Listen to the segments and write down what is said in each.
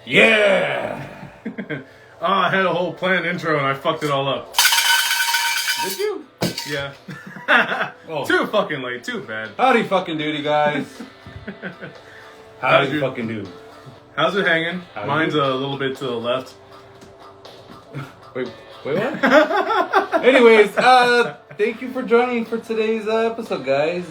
Yeah! Oh, I had a whole planned intro and I fucked it all up. Did you? Yeah. Oh. Too fucking late. Too bad. Howdy fucking doody, guys. Howdy fucking do. How's it hanging? Howdy. Mine's a little bit to the left. Wait, what? Anyways, thank you for joining for today's episode, guys.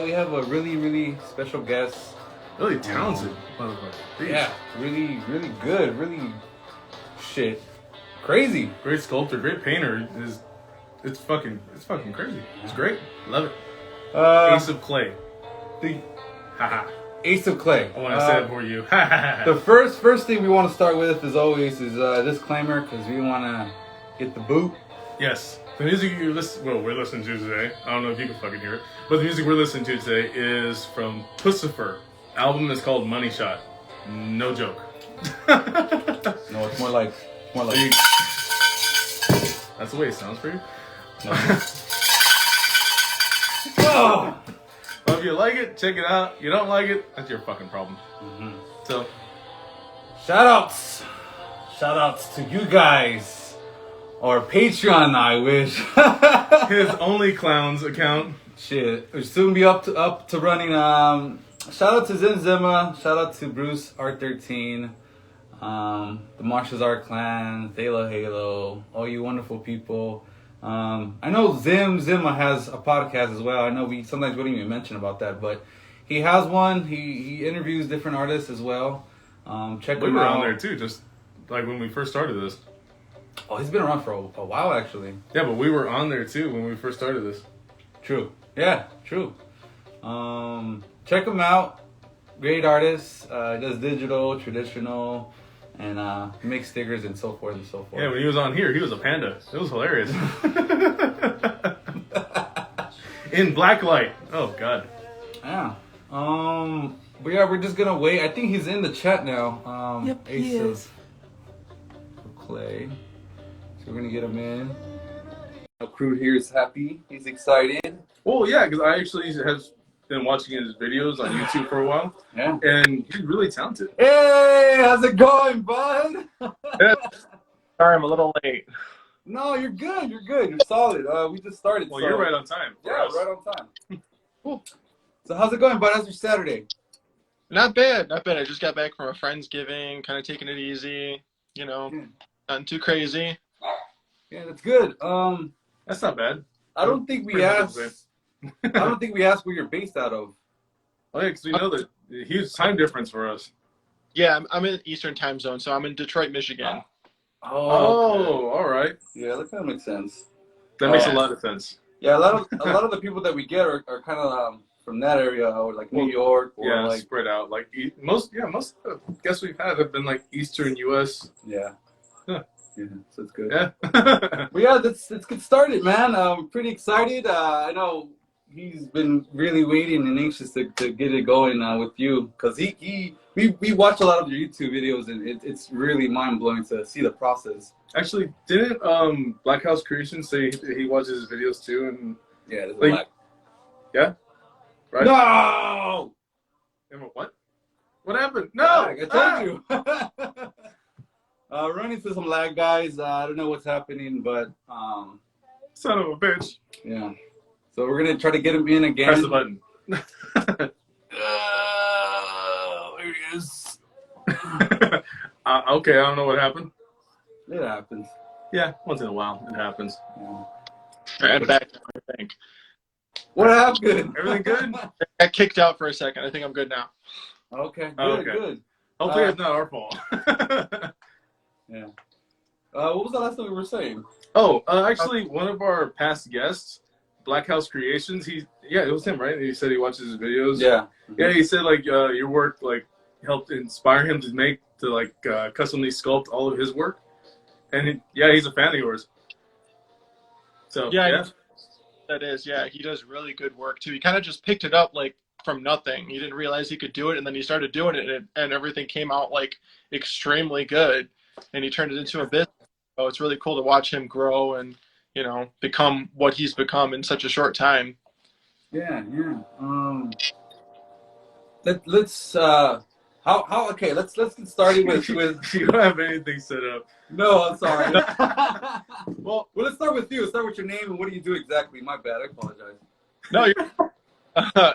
We have a really special guest. Really talented motherfucker. Yeah, really good. Really shit. Crazy. Great sculptor, great painter. It's fucking crazy. It's great. Love it. Ace of clay. The Haha. Ace of Clay. I want to say it for you. The first thing we want to start with, as always, is a disclaimer, because we want to get the boot. Yes. The music we're listening to today, I don't know if you can fucking hear it, but the music we're listening to today is from Pussifer. Album is called Money Shot. No joke. No, it's more like. That's the way it sounds for you? No. Oh! Well, if you like it, check it out. You don't like it, that's your fucking problem. Mm-hmm. So, Shoutouts to you guys, or Patreon, I wish. his Only Clowns account. Shit, it'll soon be up to running. Shout out to Zimzima. Shout out to Bruce R13, the Marshall's Art Clan, Thalo Halo, all you wonderful people. I know Zima has a podcast as well. I know we sometimes wouldn't even mention about that, but he has one. He interviews different artists as well. Check him out. We were on there too, just like when we first started this. Oh, he's been around for a while, actually. Yeah, but we were on there too when we first started this. True. Yeah, true. Check him out. Great artist. Does digital, traditional, and makes stickers and so forth and so forth. Yeah, when he was on here, he was a panda. It was hilarious. In black light. Oh, God. Yeah. But yeah, we're just gonna wait. I think he's in the chat now. Yep, Ace he is. of Clay. So we're gonna get him in. Crude here is happy. He's excited. Well, yeah, because I actually have been watching his videos on YouTube for a while. Yeah. And he's really talented. Hey, how's it going, bud? Sorry, I'm a little late. No, you're good. You're solid. We just started. Well, so. you're right on time. Yeah, right on time. Cool. So how's it going, bud? How's your Saturday? Not bad. I just got back from a Friendsgiving, kind of taking it easy, nothing too crazy. Yeah, that's good. That's not bad. I don't think we asked where you're based out of. Oh, yeah, because we know that huge time difference for us. Yeah, I'm in Eastern time zone, so I'm in Detroit, Michigan. Oh, all right. Yeah, that kind of makes sense. That makes a lot of sense. Yeah, a lot of the people that we get are kind of from that area, or like New York, or like spread out. Like most of the guests we've had have been like Eastern U.S. Yeah. Huh. Yeah, so it's good. Yeah. But yeah, let's get started, man. I'm pretty excited. I know he's been really waiting and anxious to get it going with you, because we watch a lot of your YouTube videos, and it's really mind blowing to see the process. Actually, didn't Black House Creation say he watches his videos too? And Yeah, there's like, yeah, right? No. What? What happened? No, I told you. Running into some lag, guys. I don't know what's happening, but Son of a bitch. yeah. So we're gonna try to get him in again. Press the button. There he is. Okay, I don't know what happened. It happens. Yeah, once in a while it happens. Yeah. All right, I'm back, I think. What happened? Everything good? I got kicked out for a second. I think I'm good now. Okay. Good. Okay. Good. Hopefully it's not our fault. Yeah. What was the last thing we were saying? Oh, actually, one of our past guests, Black House Creations, it was him, right? He said he watches his videos. Yeah. Yeah, he said like your work like helped inspire him to customly sculpt all of his work, and he's a fan of yours. So Yeah. That is, yeah. He does really good work too. He kind of just picked it up like from nothing. He didn't realize he could do it, and then he started doing it, and everything came out like extremely good. And he turned it into a business. So it's really cool to watch him grow and become what he's become in such a short time. Yeah. How? Okay, let's get started with. You don't have anything set up. No, I'm sorry. well, let's start with you. Let's start with your name and what do you do exactly? My bad. I apologize. No,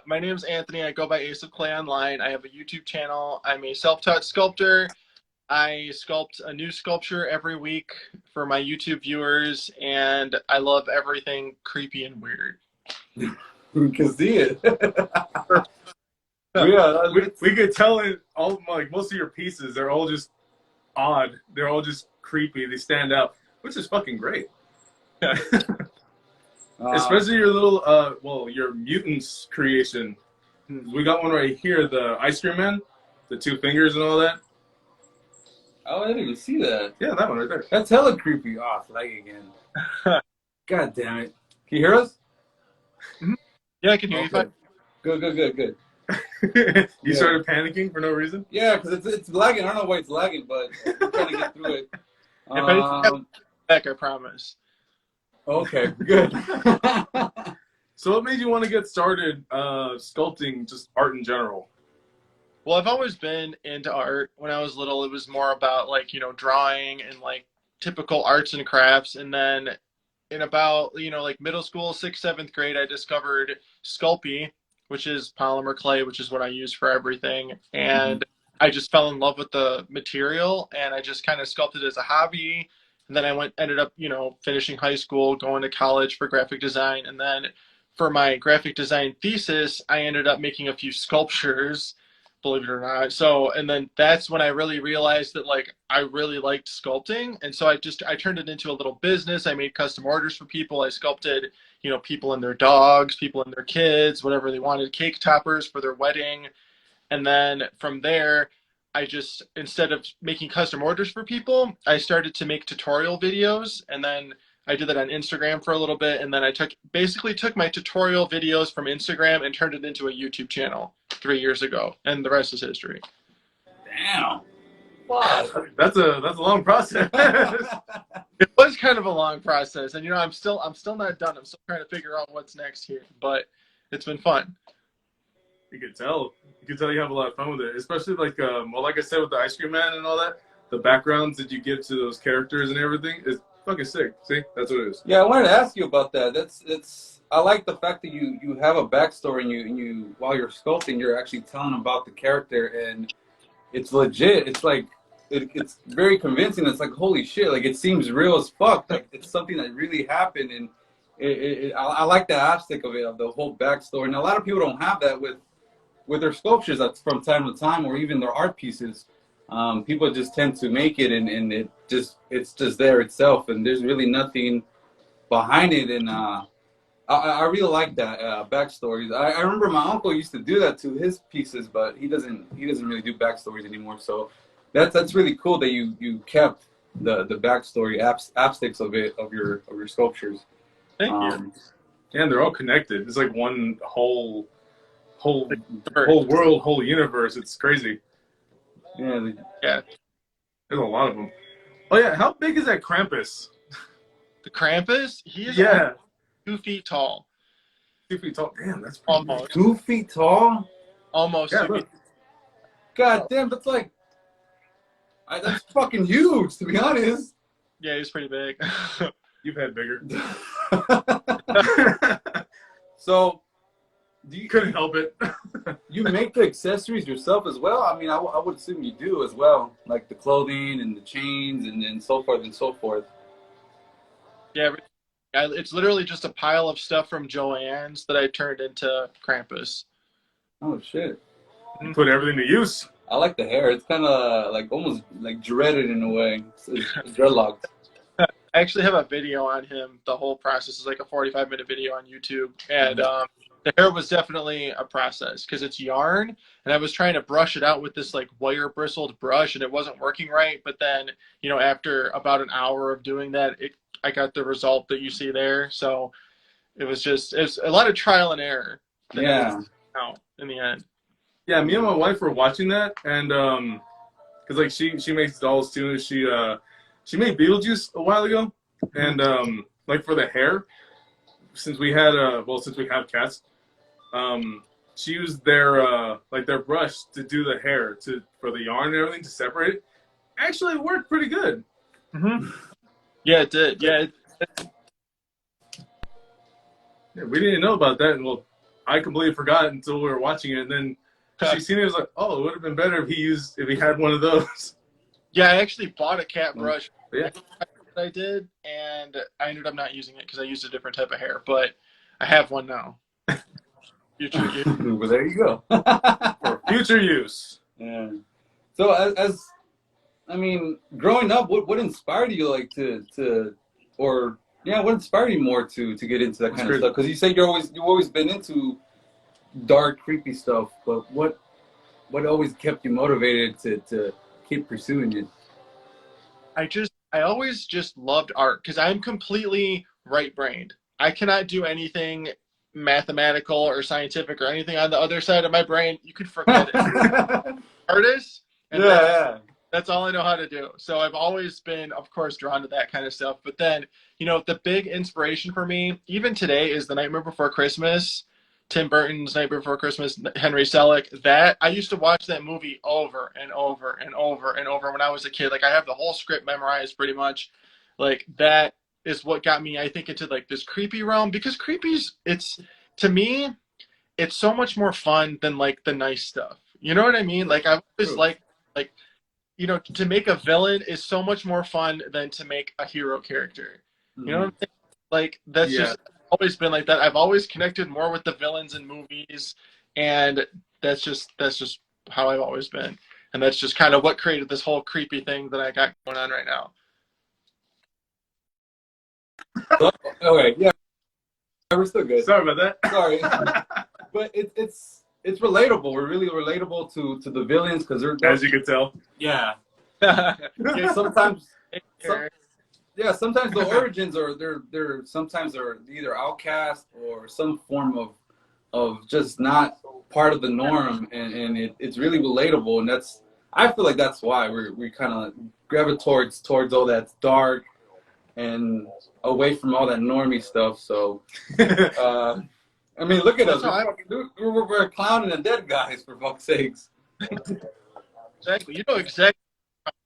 my name's Anthony. I go by Ace of Clay online. I have a YouTube channel. I'm a self-taught sculptor. I sculpt a new sculpture every week for my YouTube viewers, and I love everything creepy and weird. We can see it. We could tell it all. Like most of your pieces, they're all just odd. They're all just creepy. They stand out, which is fucking great. Especially your little, your mutants creation. We got one right here, the Ice Cream Man, the 2 fingers and all that. Oh, I didn't even see that. Yeah, that one right there. That's hella creepy. Oh, it's lagging again. God damn it. Can you hear us? Yeah, I can hear you fine. Good. You started panicking for no reason? Yeah, because it's lagging. I don't know why it's lagging, but I'm trying to get through it. If anything, back, I promise. Okay, good. So what made you want to get started sculpting, just art in general? Well, I've always been into art. When I was little, it was more about like, drawing and like typical arts and crafts. And then in about, like middle school, 6th, 7th grade, I discovered Sculpey, which is polymer clay, which is what I use for everything. And I just fell in love with the material and I just kind of sculpted as a hobby. And then I ended up, finishing high school, going to college for graphic design. And then for my graphic design thesis, I ended up making a few sculptures, believe it or not. So, and then that's when I really realized that like I really liked sculpting. And so I turned it into a little business. I made custom orders for people. I sculpted, people and their dogs, people and their kids, whatever they wanted, cake toppers for their wedding. And then from there, instead of making custom orders for people, I started to make tutorial videos. And then I did that on Instagram for a little bit. And then I basically took my tutorial videos from Instagram and turned it into a YouTube channel 3 years ago. And the rest is history. Damn. Wow. That's a long process. It was kind of a long process. And, I'm still not done. I'm still trying to figure out what's next here. But it's been fun. You can tell. You have a lot of fun with it, especially like like I said with the Ice Cream Man and all that. The backgrounds that you give to those characters and everything is fucking sick. See, that's what it is. Yeah, I wanted to ask you about that. I like the fact that you have a backstory and you while you're sculpting, you're actually telling about the character and it's legit. It's like it's very convincing. It's like holy shit, like it seems real as fuck. Like it's something that really happened and I like that aspect of it, of the whole backstory. And a lot of people don't have that with their sculptures from time to time, or even their art pieces. People just tend to make it, and it's just there itself, and there's really nothing behind it. And I really like that backstories. I remember my uncle used to do that to his pieces, but he doesn't really do backstories anymore. So that's really cool that you kept the backstory aspects of your sculptures. Thank you. Yeah, and they're all connected. It's like one whole world, whole universe. It's crazy. Yeah. There's a lot of them. Oh yeah, how big is that Krampus? The Krampus? He is 2 feet tall. 2 feet tall. Damn, that's almost 2 feet tall. Almost. Yeah, 2 feet. God damn, that's like that's fucking huge. To be honest. Yeah, he's pretty big. You've had bigger. So. You couldn't help it. You make the accessories yourself as well? I mean, I would assume you do as well, like the clothing and the chains and so forth and so forth. Yeah, it's literally just a pile of stuff from Joann's that I turned into Krampus. Oh, shit. You put everything to use. I like the hair. It's kind of like almost like dreaded in a way. It's dreadlocked. I actually have a video on him. The whole process is like a 45-minute video on YouTube. And the hair was definitely a process because it's yarn. And I was trying to brush it out with this like wire bristled brush and it wasn't working right. But then, after about an hour of doing that, I got the result that you see there. So it was a lot of trial and error. Yeah. Out in the end. Yeah, me and my wife were watching that, and because like she makes dolls too. And she made Beetlejuice a while ago, and like for the hair, since we have cats, she used their their brush to do the hair for the yarn and everything to separate it. Actually, it worked pretty good. Mm-hmm. Yeah, it did. Yeah. Yeah, we didn't know about that, and well, I completely forgot until we were watching it, and then she seen it. Was like, oh, it would have been better if he had one of those. Yeah, I actually bought a cat brush. Yeah. I did, and I ended up not using it because I used a different type of hair, but I have one now. Future use. Well, there you go. For future use. Yeah. So as I mean, growing up, what inspired you like what inspired you more to get into that kind of stuff? Because you say you've always been into dark, creepy stuff, but what always kept you motivated to keep pursuing it? I always just loved art because I'm completely right-brained. I cannot do anything mathematical or scientific or anything on the other side of my brain. You could forget it. Artist, and that's all I know how to do. So I've always been, of course, drawn to that kind of stuff. But then, the big inspiration for me, even today, is The Nightmare Before Christmas. Tim Burton's Nightmare Before Christmas, Henry Selick. That I used to watch that movie over and over and over and over when I was a kid. Like I have the whole script memorized pretty much. Like that is what got me, I think, into like this creepy realm, because to me, it's so much more fun than like the nice stuff. You know what I mean? Like I've always like to make a villain is so much more fun than to make a hero character. You know what I'm saying? Like that's just always been like that. I've always connected more with the villains in movies, and that's just how I've always been. And that's just kind of what created this whole creepy thing that I got going on right now. Okay, yeah, we're still good. Sorry about that. Sorry, but it's relatable. We're really relatable to the villains because they're, as you can tell. Yeah. Sometimes. Sometimes the origins are they're sometimes they're either outcast or some form of just not part of the norm, and it's really relatable, and I feel like that's why we kind of gravitate towards all that's dark and away from all that normie stuff. So I mean, look at us. We're clowning the dead guys, for fuck's sakes. Exactly. You know exactly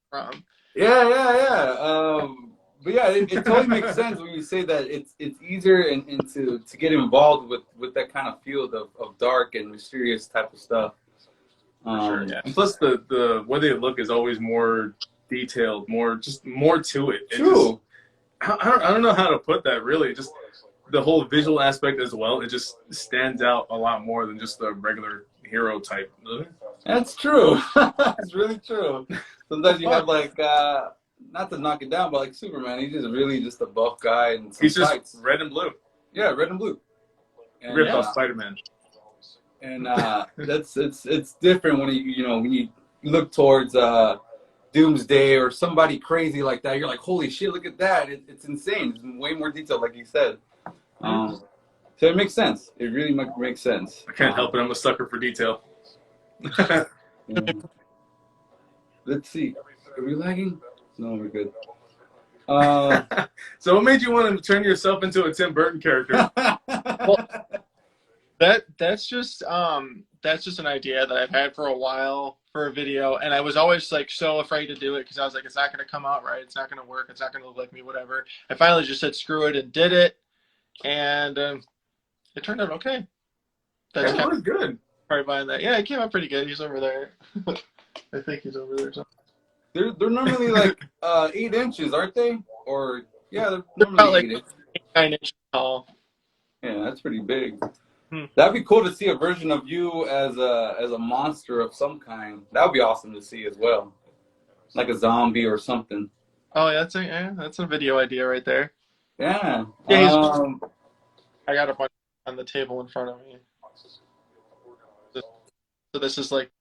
where I'm from. Yeah. But yeah, it totally makes sense when you say that it's easier and to get involved with that kind of field of dark and mysterious type of stuff. Sure, yeah. And plus the way they look is always more detailed, more to it. True. I don't know how to put that really. Just the whole visual aspect as well. It just stands out a lot more than just the regular hero type. That's true. It's really true. Sometimes you have like. Not to knock it down, but like Superman, he's just really just a buff guy, and he's just red and blue. Yeah, red and blue. And, ripped off Spider-Man. And it's different when you look towards Doomsday or somebody crazy like that. You're like, holy shit, look at that! It's insane. It's way more detailed, like you said. So it makes sense. It really makes sense. I can't help it. I'm a sucker for detail. Let's see. Are we lagging? No, we're good. So what made you want to turn yourself into a Tim Burton character? Well, that's just an idea that I've had for a while for a video, and I was always like so afraid to do it because I was like, it's not going to come out right, it's not going to work, it's not going to look like me, whatever. I finally just said screw it and did it, and it turned out okay. That's kind of good. Probably buying that. Yeah, it came out pretty good. He's over there. I think he's over there. They're normally like 8 inches, aren't they? Or they're normally like 9 inches tall. Yeah, that's pretty big. That'd be cool to see a version of you as a monster of some kind. That would be awesome to see as well, like a zombie or something. Oh, that's a video idea right there. Yeah. I got a bunch on the table in front of me. So this is like.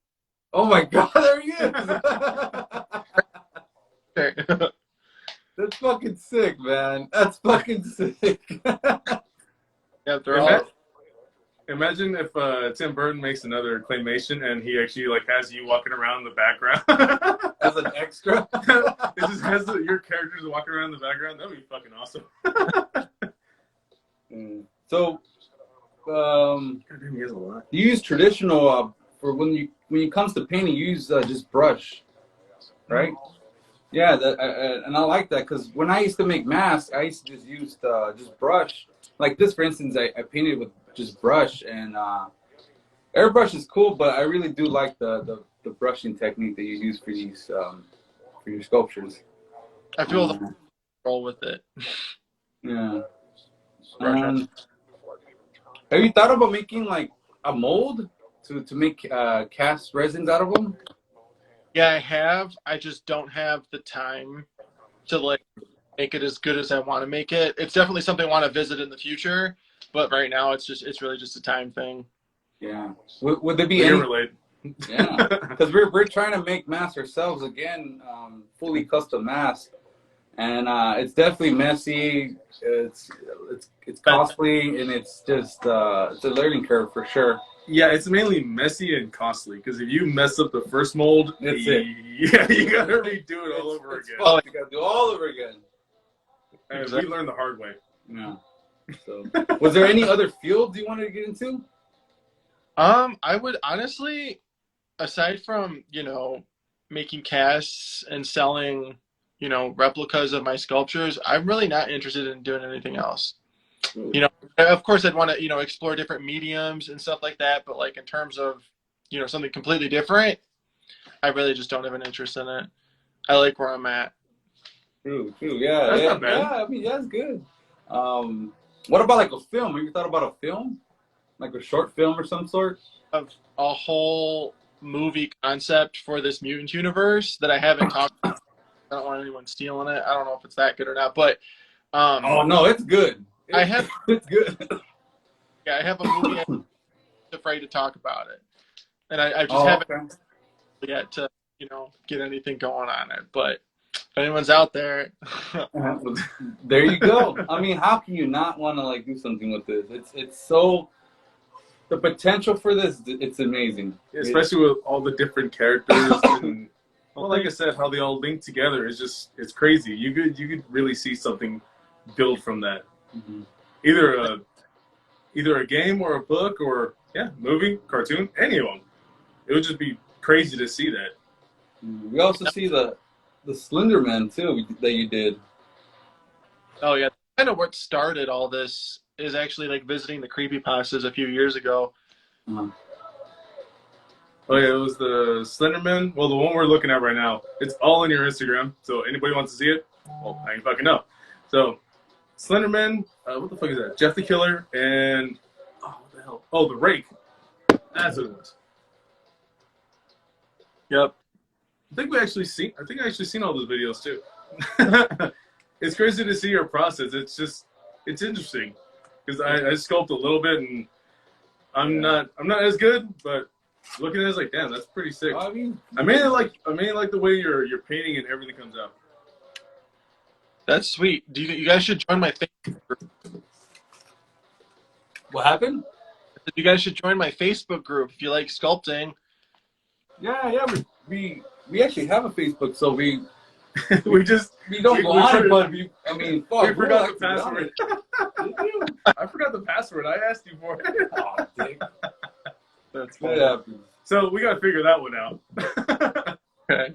Oh my God! There he is. That's fucking sick, man. That's fucking sick. Yeah, they're all. Imagine if Tim Burton makes another claymation and he actually like has you walking around in the background as an extra. It just has your characters walking around in the background. That'd be fucking awesome. So, God damn, he has a lot. you use traditional for when it comes to painting, you use just brush, right? Yeah, and I like that because when I used to make masks, I used to just use just brush. Like this, for instance, I painted with just brush, and airbrush is cool, but I really do like the brushing technique that you use for these for your sculptures. I feel the roll with it. Yeah. Brush. Have you thought about making like a mold to make cast resins out of them? Yeah, I have. I just don't have the time to like make it as good as I want to make it. It's definitely something I want to visit in the future, but right now it's really just a time thing. Yeah. Would there be You're any? related. Yeah, because we're trying to make masks ourselves again, fully custom masks, and it's definitely messy. It's costly, and it's just it's a learning curve for sure. Yeah, it's mainly messy and costly because if you mess up the first mold, That's it. Yeah, you gotta redo it all over again. Fuck, you gotta do all over again. And we learned the hard way. Yeah. So, was there any other fields you wanted to get into? I would honestly, aside from, making casts and selling, replicas of my sculptures, I'm really not interested in doing anything else. Of course I'd want to, explore different mediums and stuff like that, but like in terms of, something completely different, I really just don't have an interest in it. I like where I'm at. True. Yeah, That's not bad. yeah. I mean, that's good. What about like a film? Have you thought about a film, like a short film or some sort? Of a whole movie concept for this mutant universe that I haven't talked about. I don't want anyone stealing it. I don't know if it's that good or not, but Oh no, it's good. It's good. Yeah, I have a movie. I'm afraid to talk about it, and I just haven't yet to get anything going on it. But if anyone's out there, There you go. I mean, how can you not want to like do something with this? It's so the potential for this. It's amazing, Especially with all the different characters and well, like I said, how they all link together is it's crazy. You could really see something build from that. Mm-hmm. Either a game or a book or movie, cartoon, any of them. It would just be crazy to see that. We also see the Slender Man too that you did. oh yeah, kind of what started all this is actually like visiting the creepypastas a few years ago. Uh-huh. Oh yeah, it was the Slenderman. Well, the one we're looking at right now. It's all in your Instagram. So anybody wants to see it, well, I ain't fucking know. So Slenderman, what the fuck is that? Jeff the Killer and what the hell? Oh, the Rake. That's what it was. Yep. I think I actually seen all those videos too. It's crazy to see your process. It's interesting because I sculpt a little bit and I'm not as good, but looking at it, it's like, damn, that's pretty sick. I mean, I mainly like the way your painting and everything comes out. That's sweet. You guys should join my Facebook group. what happened? You guys should join my Facebook group if you like sculpting. Yeah. We actually have a Facebook, so we we don't go on it, but I mean, fuck, we forgot the password. I forgot the password. I asked you for it. Oh, dick. That's What funny. happened? So we gotta figure that one out. Okay.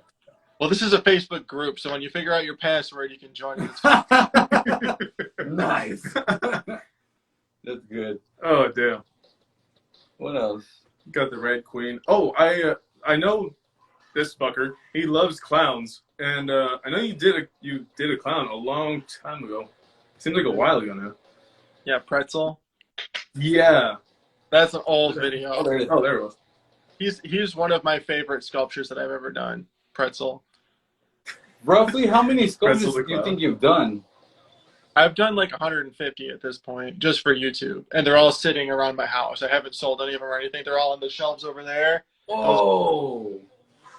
Well, this is a Facebook group, so when you figure out your password, you can join it. Nice. That's good. Oh damn. What else? Got the Red Queen. Oh, I know this fucker. He loves clowns, and I know you did a clown a long time ago. Seems like a while ago now. Yeah, Pretzel. Yeah. That's an old video. Oh, there it was. He's one of my favorite sculptures that I've ever done. Pretzel. Roughly, how many sculptures Pretzel the do you clown. think you've done? I've done like 150 at this point, just for YouTube, and they're all sitting around my house. I haven't sold any of them or anything. They're all on the shelves over there. Whoa.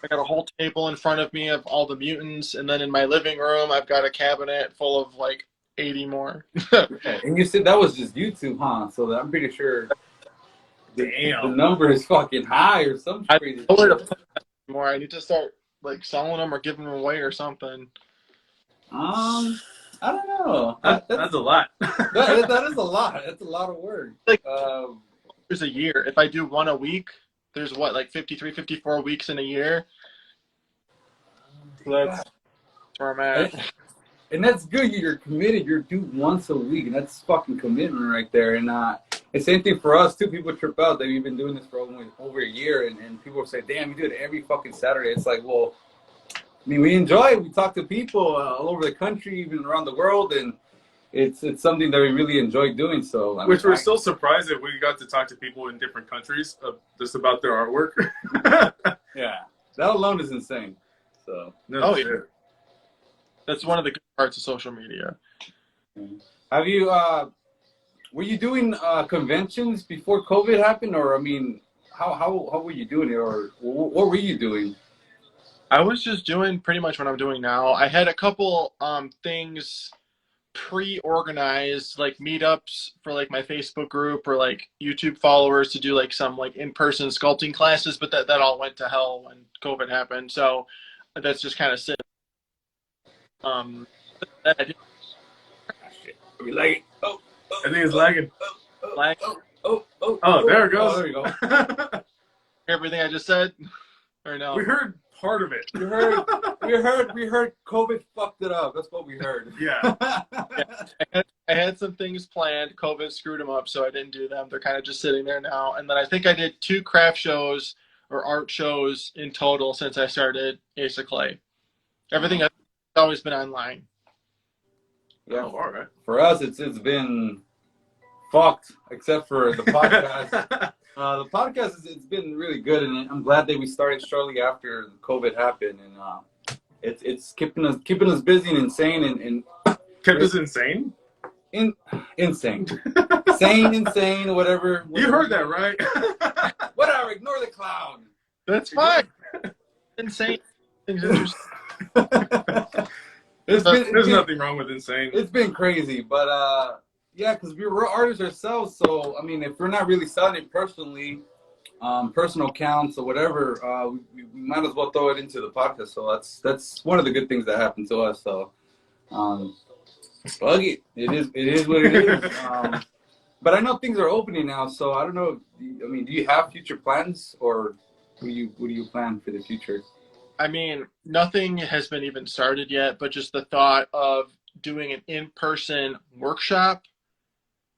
I got a whole table in front of me of all the mutants, and then in my living room, I've got a cabinet full of like 80 more. And you said that was just YouTube, huh? So I'm pretty sure the Damn. number is fucking high or something I crazy. don't know where to put that anymore. I need to start like selling them or giving them away or something. I don't know. That's a lot. That is a lot. That's a lot of work. Like, there's a year. If I do one a week, there's what, like 53, 54 weeks in a year. So that's where I'm at. And that's good. You're committed. You're due once a week, and that's fucking commitment right there. And the same thing for us too. People trip out that we've been doing this for over a year, and people say, "Damn, you do it every fucking Saturday." It's like, well, I mean, we enjoy it. We talk to people all over the country, even around the world, and it's something that we really enjoy doing. So, Which we're still surprised that we got to talk to people in different countries just about their artwork. Yeah, that alone is insane. So, No, yeah. That's one of the good parts of social media. have you? Were you doing conventions before COVID happened, or I mean, how were you doing it, or what were you doing? I was just doing pretty much what I'm doing now. I had a couple things pre-organized, like meetups for like my Facebook group or like YouTube followers to do like some like in-person sculpting classes, but that all went to hell when COVID happened. So that's just kind of sitting. We like it. Oh, I think it's lagging. Lag. There it goes. Oh, there you go. Everything I just said, or no? We heard part of it. We heard COVID fucked it up. That's what we heard. Yeah. I had some things planned. COVID screwed them up, so I didn't do them. They're kind of just sitting there now. And then I think I did 2 craft shows or art shows in total since I started Ace of Clay. Everything has always been online. Yeah. Oh, all right. For us, it's been fucked, except for the podcast. The podcast it's been really good, and I'm glad that we started shortly after COVID happened, and it's keeping us busy and insane and Kept us insane? Insane, insane, whatever. You heard that, right? Whatever. Ignore the clown. That's fine. Insane. Things interesting. There's nothing wrong with insane. It's been crazy, but yeah, because we're artists ourselves. So I mean, if we're not really selling it personally, personal accounts or whatever, we might as well throw it into the podcast. So that's one of the good things that happened to us. So, fuck it. It is what it is. But I know things are opening now, so I don't know. I mean, do you have future plans, or what do you plan for the future? I mean, nothing has been even started yet, but just the thought of doing an in-person workshop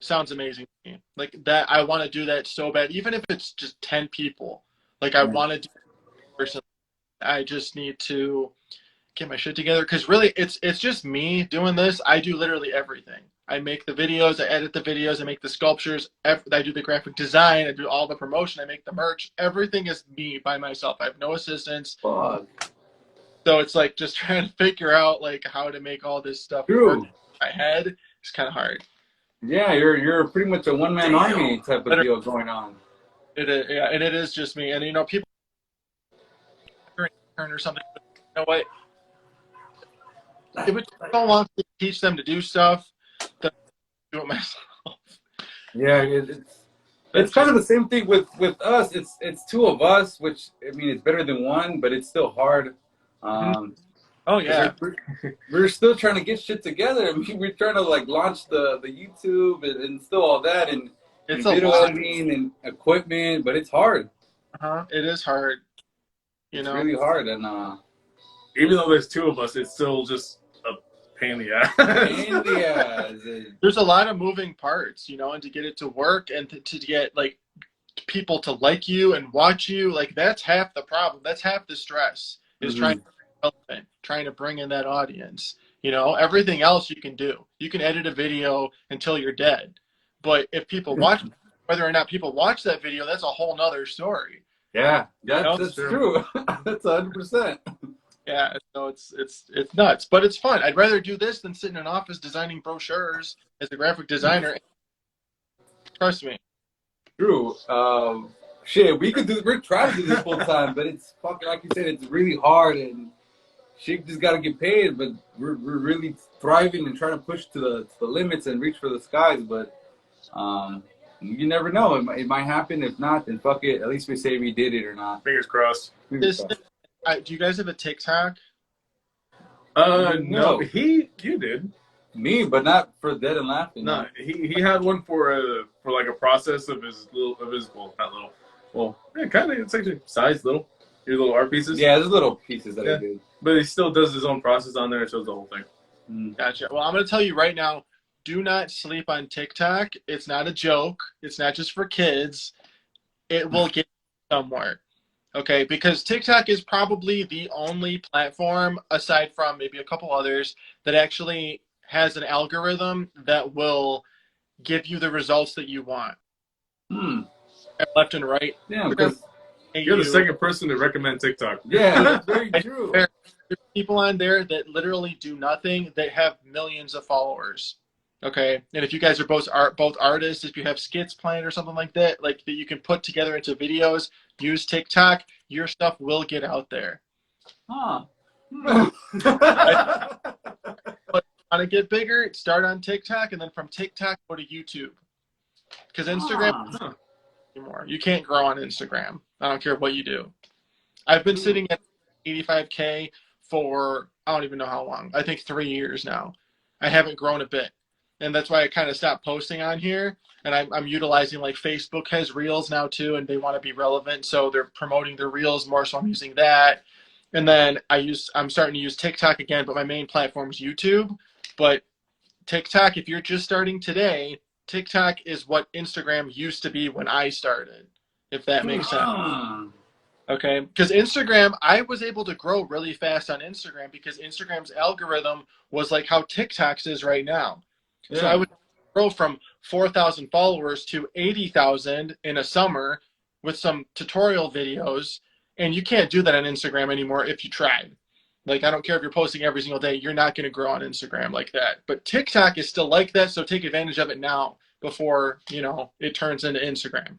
sounds amazing to me. Like that, I want to do that so bad, even if it's just 10 people. Like I want to do it in person. I just need to get my shit together, because really it's just me doing this. I do literally everything. I make the videos, I edit the videos, I make the sculptures, I do the graphic design, I do all the promotion, I make the merch. Everything is me by myself. I have no assistants. Fuck. So it's like just trying to figure out like how to make all this stuff True. work in my head. It's kind of hard. Yeah, you're pretty much a one-man army type of deal going on. It is, yeah, and it is just me. And you know, people or something. You know what? It would take so long to teach them to do stuff that I do it myself. Yeah, it's kind of the same thing with us. It's 2 of us, which I mean it's better than 1, but it's still hard. Oh yeah, we're still trying to get shit together. I mean, we're trying to like launch the YouTube and still all that, and it's and a video lot. editing and equipment, but it's hard. It is hard. You It's know, really hard, and Even though there's 2 of us, it's still just a pain in the ass. pain in the ass. there's a lot of moving parts, you know, and to get it to work and to get like people to like you and watch you, like that's half the problem. That's half the stress is trying to be relevant, trying to bring in that audience. You know, everything else you can do. You can edit a video until you're dead. But if people watch, whether or not people watch that video, that's a whole nother story. Yeah, know, that's true. That's 100%. Yeah, so it's nuts, but it's fun. I'd rather do this than sit in an office designing brochures as a graphic designer. Trust me. True. Shit, we're trying to do this full time, but it's fucking, like you said, it's really hard, and shit just got to get paid. But we're really thriving and trying to push to the limits and reach for the skies. But you never know. It might happen. If not, then fuck it. At least we say we did it or not. Fingers crossed. Fingers crossed. Do you guys have a TikTok? No. You did. Me, but not for Dead and Laughing. No, he had one for like a process of his well, not little. Well, yeah, kind of. It's actually sized little. Your little art pieces. Yeah, there's little pieces that Yeah. I do. But he still does his own process on there. It shows the whole thing. Gotcha. Well, I'm going to tell you right now, do not sleep on TikTok. It's not a joke. It's not just for kids. It will get you somewhere. Okay? Because TikTok is probably the only platform, aside from maybe a couple others, that actually has an algorithm that will give you the results that you want. Left and right. Yeah, because you're the second person to recommend TikTok. Yeah, that's very true. There's people on there that literally do nothing that have millions of followers. Okay, and if you guys are both artists, if you have skits planned or something like that you can put together into videos, use TikTok. Your stuff will get out there. Huh. But want to get bigger, start on TikTok, and then from TikTok go to YouTube. Because Instagram anymore. You can't grow on Instagram. I don't care what you do. I've been sitting at 85K for I don't even know how long. I think 3 years now. I haven't grown a bit. And that's why I kind of stopped posting on here. And I'm utilizing, like, Facebook has Reels now too, and they want to be relevant, so they're promoting their Reels more, so I'm using that. And then I'm starting to use TikTok again, but my main platform is YouTube. But TikTok, if you're just starting today, TikTok is what Instagram used to be when I started, if that makes sense. Okay, because Instagram, I was able to grow really fast on Instagram because Instagram's algorithm was like how TikTok's is right now. Yeah. So I would grow from 4,000 followers to 80,000 in a summer with some tutorial videos, and you can't do that on Instagram anymore if you tried. Like, I don't care if you're posting every single day, you're not going to grow on Instagram like that. But TikTok is still like that, so take advantage of it now before, it turns into Instagram.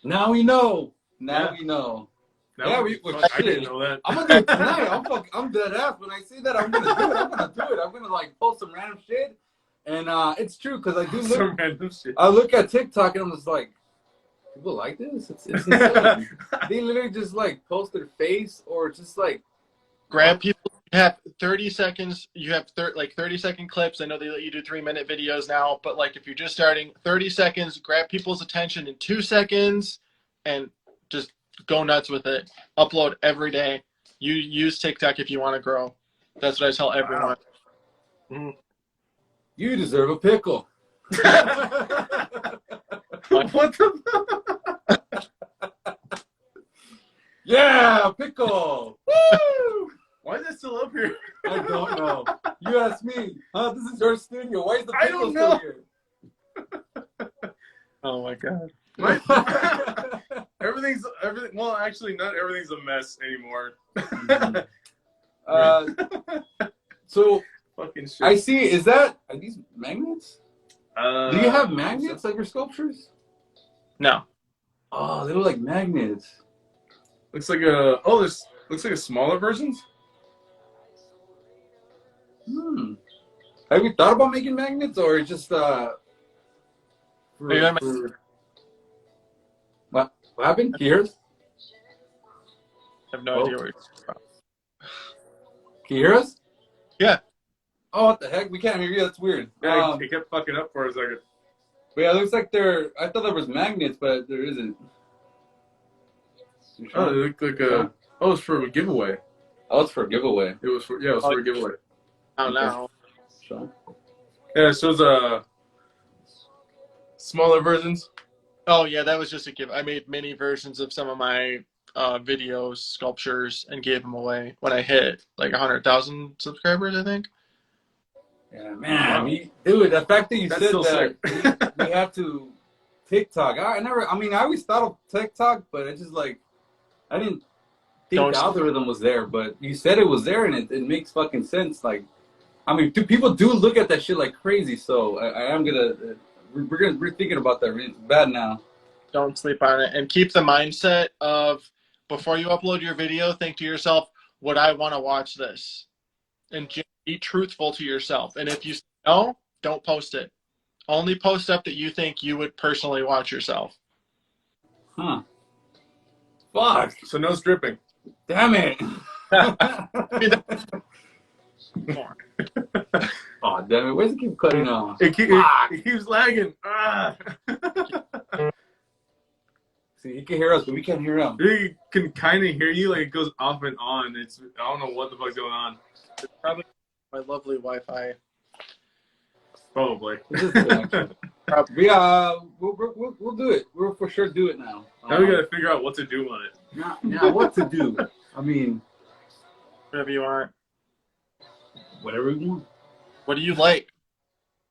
Now we know. Now we know. I didn't know that. I'm gonna do it tonight. I'm dead ass. When I see that, I'm gonna do it. I'm gonna like post some random shit, and it's true because I do look. Some random shit. I look at TikTok and I'm just like, people like this. It's insane. They literally just like post their face or just like grab people. You have 30 seconds. You have 30-second clips. I know they let you do 3-minute videos now, but like if you're just starting, 30 seconds. Grab people's attention in 2 seconds, and just go nuts with it. Upload every day. You use TikTok if you want to grow. That's what I tell everyone. Wow. You deserve a pickle. What the? Yeah, pickle. Woo! Why is it still up here? I don't know. You asked me. This is your studio. Why is the pickle still here? Oh my god. Everything. Well, actually, not everything's a mess anymore. So fucking shit. I see. Are these magnets? Do you have magnets like your sculptures? No. Oh, they look like magnets. Looks like looks like a smaller versions. Have you thought about making magnets or just What happened? Can you hear us? I have no idea what you're talking about. Can you hear us? Yeah. Oh, what the heck? We can't hear you. That's weird. Yeah, it kept fucking up for a second. But yeah, it looks like I thought there was magnets, but there isn't. Oh, they look like it's for a giveaway. Oh, it's for a giveaway. It was for a giveaway. Oh, no. Yeah, it shows smaller versions. Oh, yeah, that was just a give. I made mini versions of some of my videos, sculptures, and gave them away when I hit like 100,000 subscribers, I think. Yeah, man. Dude, the fact that you That's said that we have to TikTok. I always thought of TikTok, but I just like, I didn't think the algorithm was there, but you said it was there and it makes fucking sense. Like, people do look at that shit like crazy, so we're thinking about that. It's bad now. Don't sleep on it, and keep the mindset of before you upload your video, think to yourself, would I want to watch this? And be truthful to yourself. And if you say no, don't post it. Only post stuff that you think you would personally watch yourself. Huh. Fuck. So no stripping. Damn it. Oh, damn it. Why does it keep cutting off? It keeps lagging. Ah. See, he can hear us, but we can't hear him. He can kind of hear you, like it goes off and on. I don't know what the fuck's going on. It's probably my lovely Wi-Fi. Probably. We'll do it. We'll for sure do it now. Now we gotta figure out what to do on it. Now what to do? I mean, Whatever you want. whatever we want. What do you like?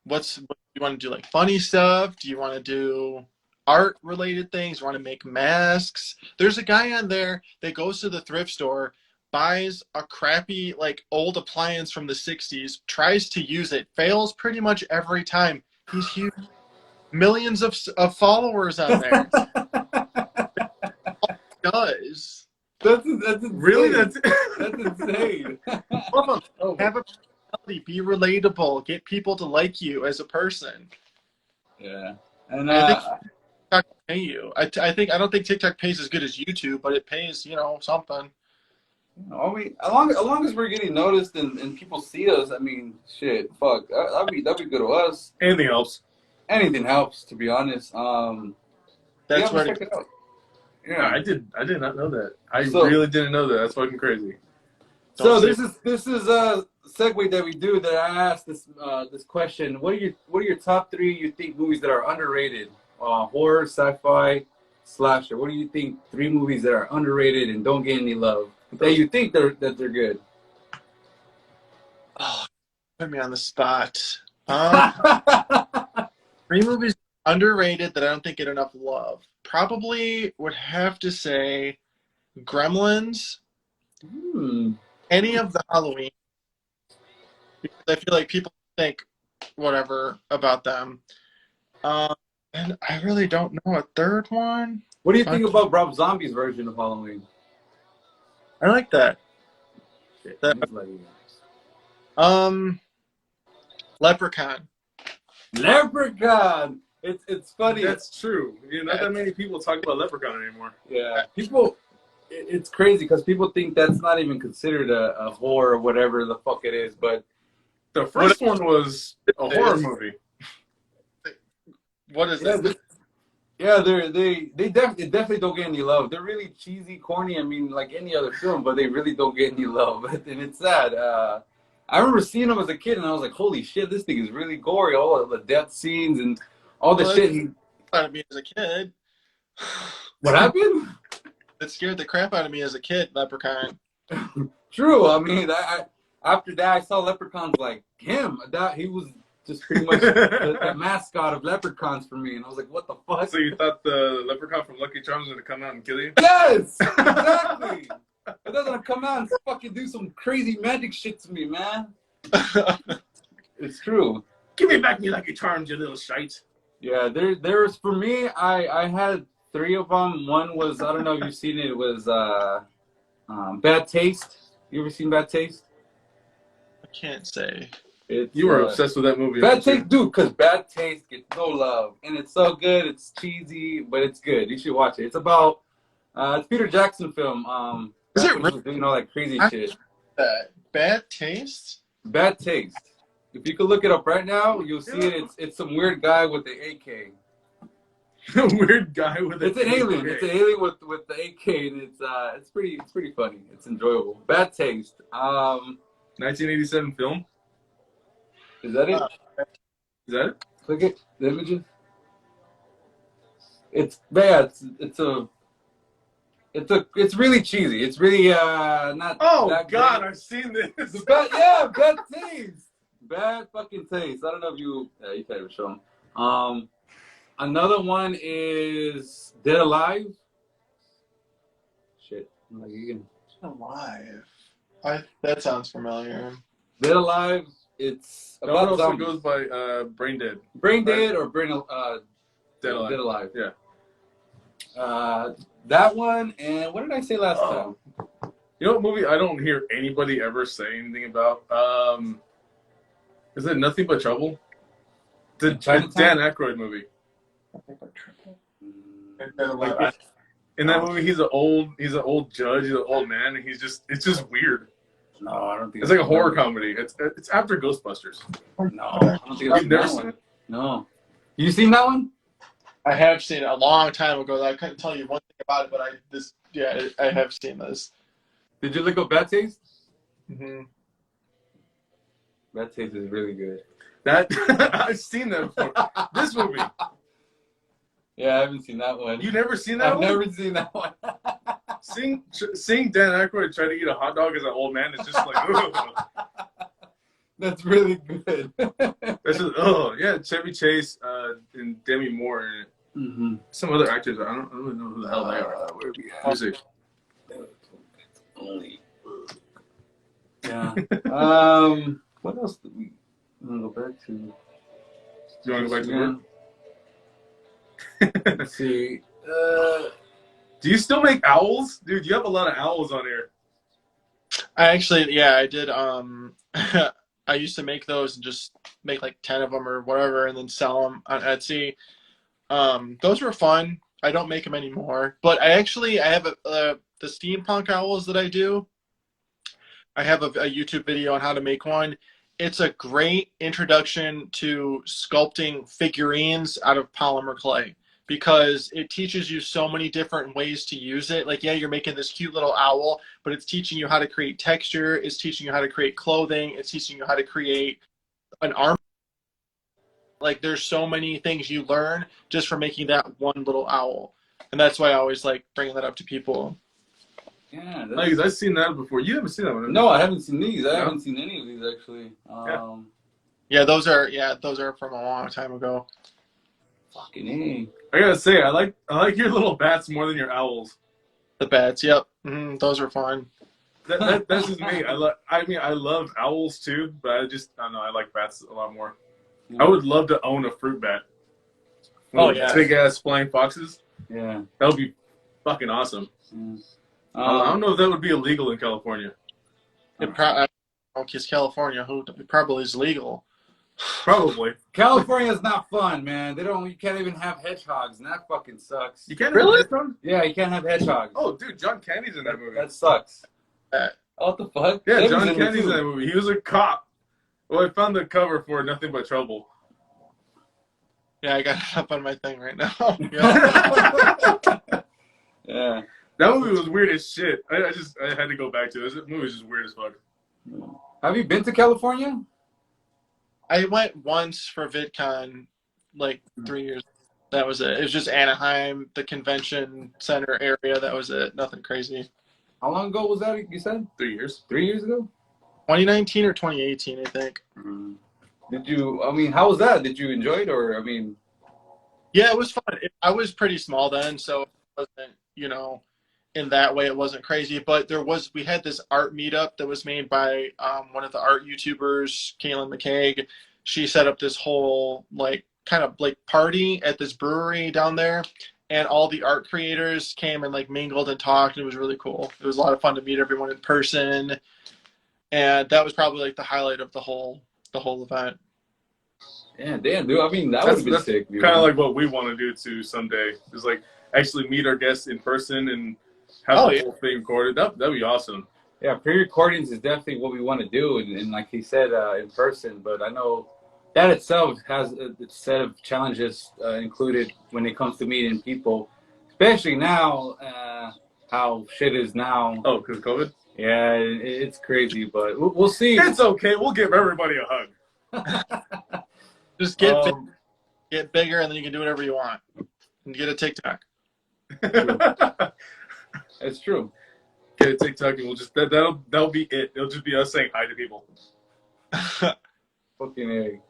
What do you want to do? Like funny stuff? Do you want to do art-related things? Want to make masks? There's a guy on there that goes to the thrift store, buys a crappy like old appliance from the 60s, tries to use it, fails pretty much every time. He's huge. Millions of followers on there. Does. That's insane. Really? That's insane. Have a personality, be relatable, get people to like you as a person. Yeah. And I think TikTok pay you. I don't think TikTok pays as good as YouTube, but it pays, something. as long as we're getting noticed and people see us, I mean, shit, fuck, that'd be good to us. Anything else? Anything helps, to be honest. That's where check it out. Yeah, I did not know that. I really didn't know that. That's fucking crazy. So this is a segue that we do that I asked this question. What are your top 3 you think movies that are underrated? Horror, sci-fi, slasher. What do you think 3 movies that are underrated and don't get any love that you think that they're good? Oh, put me on the spot. 3 movies underrated that I don't think get enough love. Probably would have to say Gremlins. Any of the Halloween. Because I feel like people think whatever about them. And I really don't know a third one. What do you think about Rob Zombie's version of Halloween? I like that. Leprechaun. Leprechaun. It's funny. That's true. Not that many people talk about Leprechaun anymore. Yeah, people. It's crazy because people think that's not even considered a horror or whatever the fuck it is. But the first one was a horror movie. What is that? Yeah, they definitely don't get any love. They're really cheesy, corny. I mean, like any other film, but they really don't get any love, and it's sad. I remember seeing them as a kid, and I was like, "Holy shit, this thing is really gory! All the death scenes and all the shit." Out of me as a kid. What happened? It scared the crap out of me as a kid. Leprechaun. True. I mean, after that, I saw leprechauns like him. He was just pretty much the mascot of leprechauns for me, and I was like, "What the fuck?" So you thought the leprechaun from Lucky Charms was gonna come out and kill you? Yes, exactly. But they're gonna come out and fucking do some crazy magic shit to me, man. It's true. Give me back me Lucky Charms, you little shite. Yeah, there's for me. I had 3 of them. One was, I don't know if you've seen it. It was Bad Taste. You ever seen Bad Taste? I can't say. You were obsessed with that movie. Bad Taste, dude, because Bad Taste gets no love. And it's so good. It's cheesy, but it's good. You should watch it. It's about, it's Peter Jackson film. Is it really? Doing all that crazy shit. Bad Taste? Bad Taste. If you could look it up right now, you'll see it. It's some weird guy with the AK. Weird guy with It's an alien. It's an alien with the AK, and it's pretty funny. It's enjoyable. Bad Taste. 1987 film. Is that it? Is that it? Click it. The images. It's bad. It's really cheesy. It's really not. Oh that God, great. I've seen this. Bad Taste. Bad fucking taste. I don't know if you can't even show them. Another one is Dead Alive. Shit. Like you can. Alive. That sounds familiar. Dead Alive. It's That about one also zombies. goes by Brain Dead. Brain Dead or Brain Dead Alive. Dead Alive. Yeah. That one, and what did I say last time? You know what movie I don't hear anybody ever say anything about? Is it Nothing But Trouble? The Dan Aykroyd movie. In that movie, he's an old judge, he's an old man, and it's just weird. No, I don't think It's like a horror comedy. It's after Ghostbusters. No, I don't think I've You've never that seen one. it? No. You seen that one? I have seen it a long time ago. I couldn't tell you one thing about it, but I have seen this. Did you look up Bad Taste? Mm-hmm. Bad Taste is really good. That I've seen that before. This movie. Yeah, I haven't seen that one. You never seen that I've one? never seen that one. Seeing Dan Aykroyd try to eat a hot dog as an old man is just like, ugh. That's really good. That's just, oh yeah, Chevy Chase and Demi Moore and Mm-hmm. some other actors. I don't really know who the hell they are. Where we at? Music. Yeah. What else did we want to go back to? Do you want to go back to work? Let's see. Do you still make owls? Dude, you have a lot of owls on here. I did. I used to make those and just make like 10 of them or whatever, and then sell them on Etsy. Those were fun. I don't make them anymore, but I have the Steampunk Owls that I do. I have a YouTube video on how to make one. It's a great introduction to sculpting figurines out of polymer clay because it teaches you so many different ways to use it. Like, yeah, you're making this cute little owl, but it's teaching you how to create texture. It's teaching you how to create clothing. It's teaching you how to create an arm. Like, there's so many things you learn just from making that one little owl. And that's why I always like bringing that up to people. Yeah, I've seen that before. You haven't seen that one? No, I haven't seen these. I haven't seen any of these actually. Yeah, those are from a long time ago. Fucking A. I gotta say, I like your little bats more than your owls. The bats, yep. Those were fun. That's just me. I love owls too, but I don't know. I like bats a lot more. I would love to own a fruit bat. Yeah. Big ass flying foxes. Yeah. That would be fucking awesome. Yeah. I don't know if that would be illegal in California. Because California, it probably is legal. Probably. California's not fun, man. You can't even have hedgehogs, and that fucking sucks. You can't Really? have hedgehogs? Yeah, you can't have hedgehogs. Oh, dude, John Candy's in that movie. That sucks. Uh, What the fuck? Yeah, Debbie's John in it, Candy's in too. that movie. He was a cop. Well, I found the cover for Nothing But Trouble. Yeah, I got it up on my thing right now. Yeah. Yeah. That movie was weird as shit. I had to go back to it. This movie was just weird as fuck. Have you been to California? I went once for VidCon like 3 years. That was it. It was just Anaheim, the convention center area. That was it. Nothing crazy. How long ago was that, you said? 3 years. 3 years ago? 2019 or 2018, I think. How was that? Did you enjoy it, or, Yeah, it was fun. I was pretty small then, so it wasn't, in that way it wasn't crazy. But we had this art meetup that was made by one of the art YouTubers, Kaylin McCaig. She set up this whole kind of party at this brewery down there, and all the art creators came and mingled and talked, and it was really cool. It was a lot of fun to meet everyone in person, and that was probably the highlight of the whole event. Yeah, damn, dude. That would have been sick, dude. Kind of like what we want to do too someday. Is actually meet our guests in person and have the whole thing recorded. That'd be awesome. Yeah, pre-recordings is definitely what we want to do, and like he said, in person. But I know that itself has a set of challenges included when it comes to meeting people, especially now. How shit is now. Oh, because of COVID? Yeah, it's crazy, but we'll see. It's okay. We'll give everybody a hug. Just get bigger, and then you can do whatever you want. And get a TikTok. It's true. Get a TikTok, and we'll just that'll be it. It'll just be us saying hi to people. Fucking A.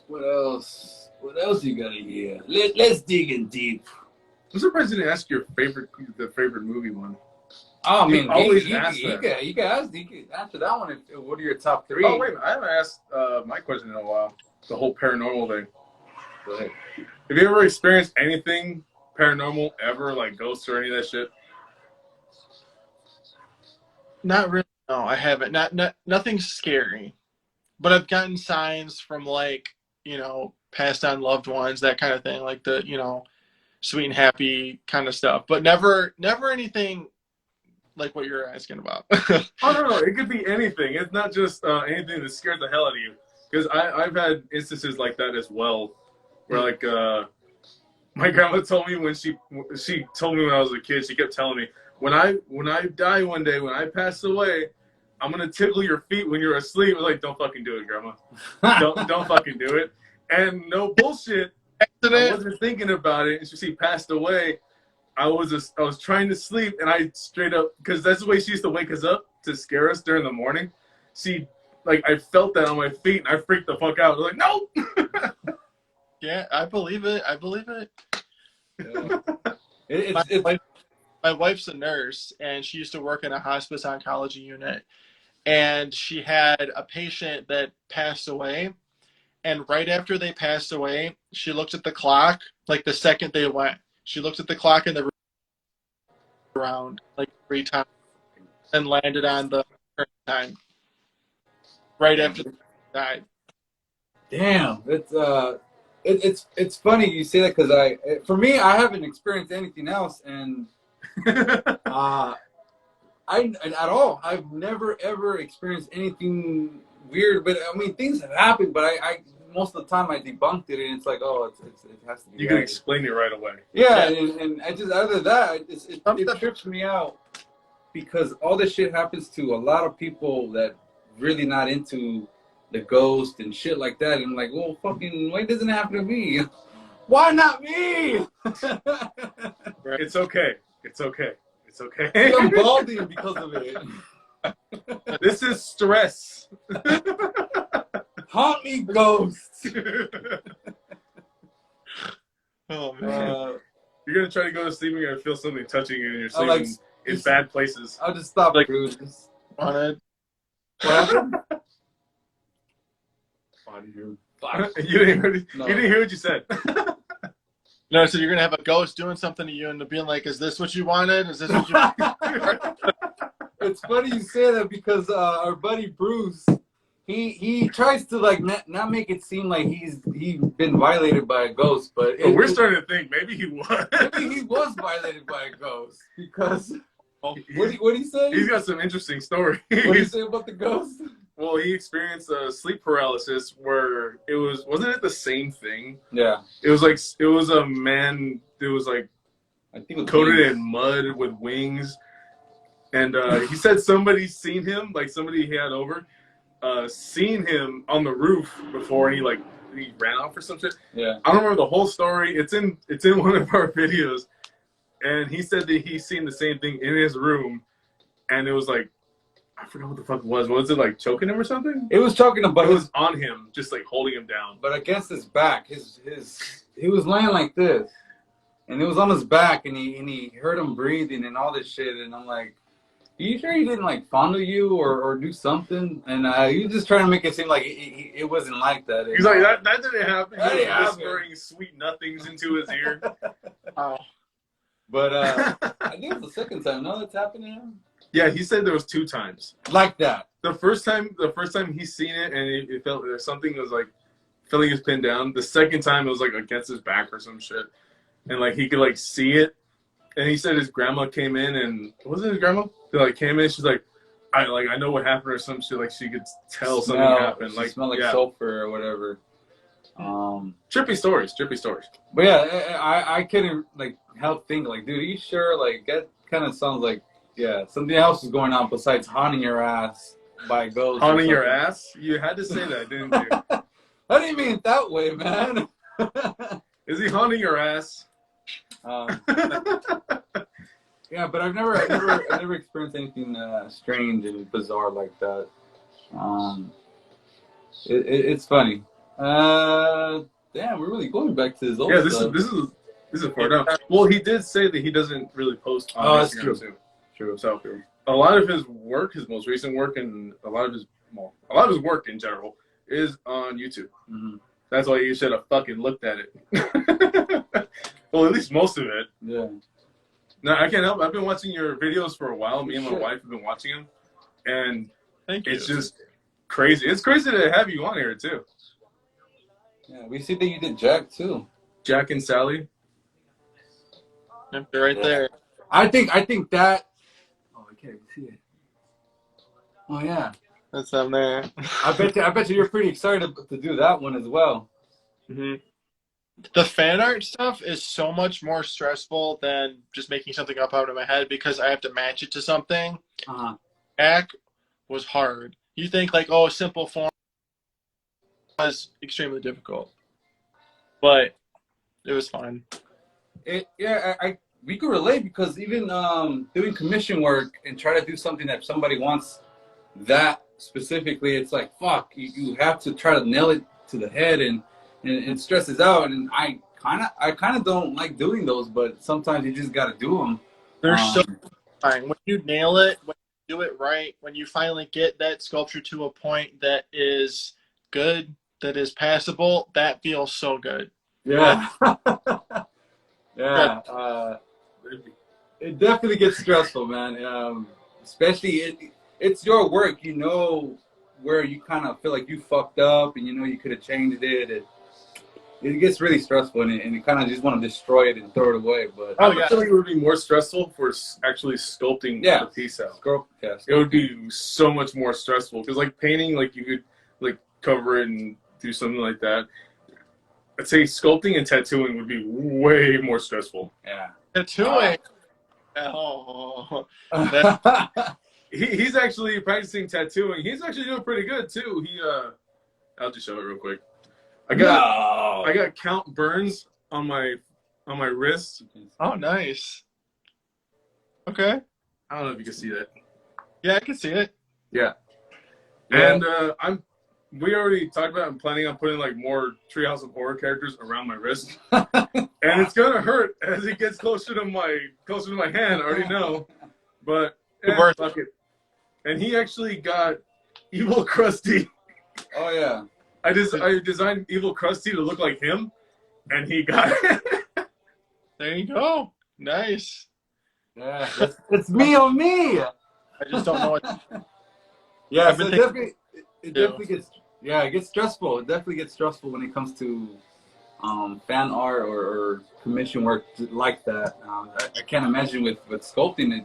What else? What else you got here? Let's dig in deep. I'm surprised you didn't ask the favorite movie one. Oh, You always ask you that. can answer that one. What are your top three? Oh wait, I haven't asked my question in a while. The whole paranormal thing. Go ahead. Have you ever experienced anything paranormal ever, like ghosts or any of that shit? Not really. No, I haven't. Nothing scary. But I've gotten signs from passed on loved ones, that kind of thing, like the sweet and happy kind of stuff. But never anything like what you're asking about. Oh no, it could be anything. It's not just anything that scares the hell out of you. Because I've had instances like that as well, where like my grandma told me when she told me when I was a kid, she kept telling me when I die one day, when I pass away, I'm gonna tickle your feet when you're asleep. I was like, don't fucking do it, grandma. don't fucking do it. And no bullshit. I wasn't thinking about it. And she passed away. I was trying to sleep, and I straight up, because that's the way she used to wake us up to scare us during the morning. I felt that on my feet, and I freaked the fuck out. I was like, no. Yeah, I believe it. Yeah. My wife's a nurse, and she used to work in a hospice oncology unit. And she had a patient that passed away. And right after they passed away, she looked at the clock, like the second they went. She looked at the clock in the round like 3 times and landed on the current time right after they died. Damn, it's funny you say that, because for me, I haven't experienced anything else, and at all. I've never ever experienced anything weird. But I mean, things have happened. But I most of the time I debunked it, and it's like, oh, it has to be. You can explain it right away. Yeah, and I just, other than that, it trips me out, because all this shit happens to a lot of people that really not into the ghost and shit like that. And I'm like, well, fucking, why doesn't it happen to me? Why not me? It's okay. It's okay. It's okay. I'm balding because of it. This is stress. Haunt me, ghosts. Oh man. You're gonna try to go to sleep and you're gonna feel something touching you, and you're sleeping like, in bad places. I'll just stop. Like, Crude. On it. What happened? You didn't hear what you said. No, so you're gonna have a ghost doing something to you and being like, "Is this what you wanted? Is this what you?" It's funny you say that, because our buddy Bruce, he tries to like not make it seem like he's been violated by a ghost, but we're starting to think maybe he was. Maybe he was violated by a ghost, because what do you say? He's got some interesting stories. What do you say about the ghost? Well, he experienced sleep paralysis where wasn't it the same thing? Yeah. It was a man that was like, I think, was coated in mud with wings. And he said somebody seen him, like somebody he had over, seen him on the roof before, and he ran off or some shit. Yeah. I don't remember the whole story. It's in one of our videos. And he said that he seen the same thing in his room, and it was like, I forgot what the fuck it was. Was it like choking him or something? It was choking him, but it was on him, just like holding him down. But against his back, he was laying like this, and it was on his back, and he heard him breathing and all this shit, and I'm like, are you sure he didn't like fondle you or do something? And he was just trying to make it seem like it wasn't like that. He's like, that didn't happen. That he was whispering sweet nothings into his ear. Oh. But I think it's the second time. No, that's happened to him. Yeah, he said there was 2 times like that. The first time he's seen it, and it felt there's something was like feeling his pinned down. The second time it was like against his back or some shit, and like he could like see it. And he said his grandma came in, and wasn't his grandma? She like came in. She's like, I know what happened or some shit. Like she could tell something happened. Like smell like sulfur or whatever. Trippy stories. But yeah, I couldn't like help think like, dude, are you sure? Like that kind of sounds like, yeah, something else is going on besides haunting your ass by ghosts. Haunting your ass? You had to say that, didn't you? I didn't mean it that way, man. Is he haunting your ass? Yeah, but I've never experienced anything strange and bizarre like that. It's funny. Damn, we're really going back to his old stuff. This is far down. Well, he did say that he doesn't really post on Instagram too. True. So a lot of his work, his most recent work, and a lot of his work in general is on YouTube. Mm-hmm. That's why you should have fucking looked at it. Well, at least most of it. Yeah. No, I can't help it. I've been watching your videos for a while. Me and my wife have been watching them, and it's just crazy. It's crazy to have you on here too. Yeah, we see that you did Jack too. Jack and Sally. They're right there. I think that. Oh, I can't even see it. Oh yeah. That's them there. I bet you're pretty excited to do that one as well. Mm-hmm. The fan art stuff is so much more stressful than just making something up out of my head because I have to match it to something. Back was hard. You think like, oh, simple form was extremely difficult, but it was fun. We could relate because even doing commission work and try to do something that somebody wants that specifically, it's like fuck. You have to try to nail it to the head and it stresses out. And I kind of don't like doing those, but sometimes you just got to do them. They're so fine when you nail it. When you do it right, when you finally get that sculpture to a point that is good, that is passable, that feels so good. Yeah. Yeah. It definitely gets stressful, man. Especially it's your work. You know where you kind of feel like you fucked up, and you know you could have changed it. It gets really stressful, and you kind of just want to destroy it and throw it away. But I feel like it would be more stressful for actually sculpting the piece out. It would be so much more stressful because, like painting, like you could like cover it and do something like that. I'd say sculpting and tattooing would be way more stressful. Yeah, tattooing. He's actually practicing tattooing. He's actually doing pretty good too. I'll just show it real quick. I got count burns on my wrist. Oh, nice. Okay. I don't know if you can see that. Yeah, I can see it. Yeah. And we already talked about I'm planning on putting like more Treehouse of Horror characters around my wrist. And it's gonna hurt as it gets closer to my hand, I already know. But fuck it. And he actually got Evil Krusty. Oh yeah. I designed Evil Krusty to look like him, and he got it. There you go. Nice. Yeah, it's me on me. I just don't know what. Yeah, so it definitely gets. Yeah, it gets stressful. It definitely gets stressful when it comes to fan art or commission work like that. I can't imagine with sculpting